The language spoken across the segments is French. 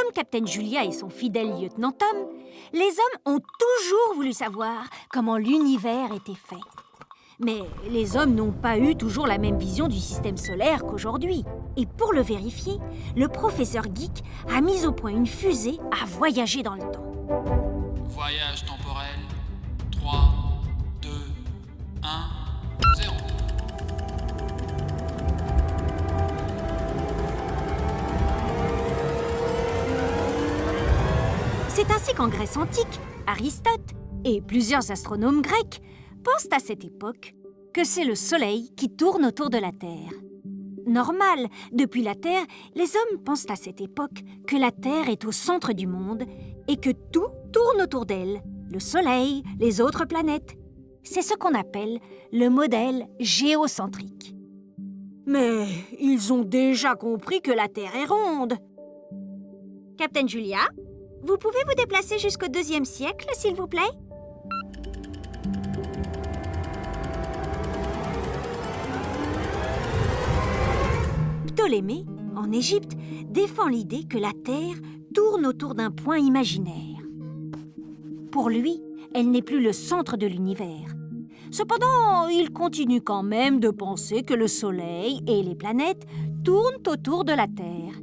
Comme Captain Julia et son fidèle lieutenant Tom, les hommes ont toujours voulu savoir comment l'univers était fait. Mais les hommes n'ont pas eu toujours la même vision du système solaire qu'aujourd'hui. Et pour le vérifier, le professeur Geek a mis au point une fusée à voyager dans le temps. Voyage temporel. 3, 2, 1, 0. C'est ainsi qu'en Grèce antique, Aristote et plusieurs astronomes grecs pensent à cette époque que c'est le Soleil qui tourne autour de la Terre. Normal, depuis la Terre, les hommes pensent à cette époque que la Terre est au centre du monde et que tout tourne autour d'elle, le Soleil, les autres planètes. C'est ce qu'on appelle le modèle géocentrique. Mais ils ont déjà compris que la Terre est ronde. Captain Julia, vous pouvez vous déplacer jusqu'au 2e siècle, s'il vous plaît ? Ptolémée, en Égypte, défend l'idée que la Terre tourne autour d'un point imaginaire. Pour lui, elle n'est plus le centre de l'univers. Cependant, il continue quand même de penser que le Soleil et les planètes tournent autour de la Terre.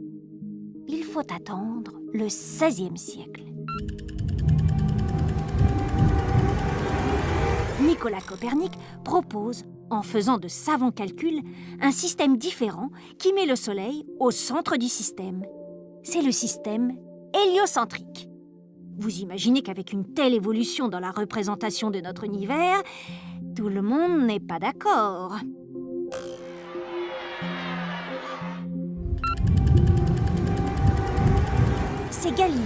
Il faut attendre le 16e siècle. Nicolas Copernic propose, en faisant de savants calculs, un système différent qui met le Soleil au centre du système. C'est le système héliocentrique. Vous imaginez qu'avec une telle évolution dans la représentation de notre univers, tout le monde n'est pas d'accord. C'est Galilée,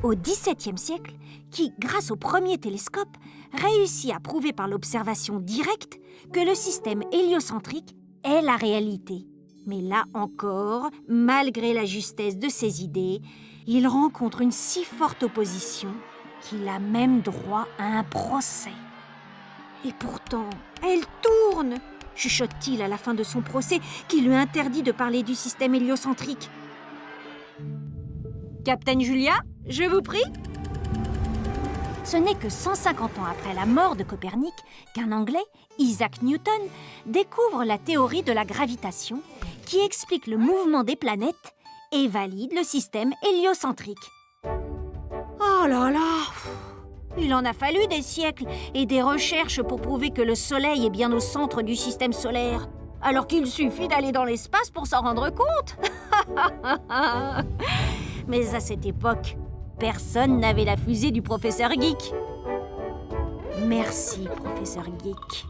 au XVIIe siècle, qui, grâce au premier télescope, réussit à prouver par l'observation directe que le système héliocentrique est la réalité. Mais là encore, malgré la justesse de ses idées, il rencontre une si forte opposition qu'il a même droit à un procès. Et pourtant, elle tourne, chuchote-t-il à la fin de son procès, qui lui interdit de parler du système héliocentrique. Captain Julia, je vous prie ? Ce n'est que 150 ans après la mort de Copernic qu'un Anglais, Isaac Newton, découvre la théorie de la gravitation qui explique le mouvement des planètes et valide le système héliocentrique. Oh là là ! Il en a fallu des siècles et des recherches pour prouver que le Soleil est bien au centre du système solaire, alors qu'il suffit d'aller dans l'espace pour s'en rendre compte. Mais à cette époque, personne n'avait la fusée du professeur Geek. Merci, professeur Geek.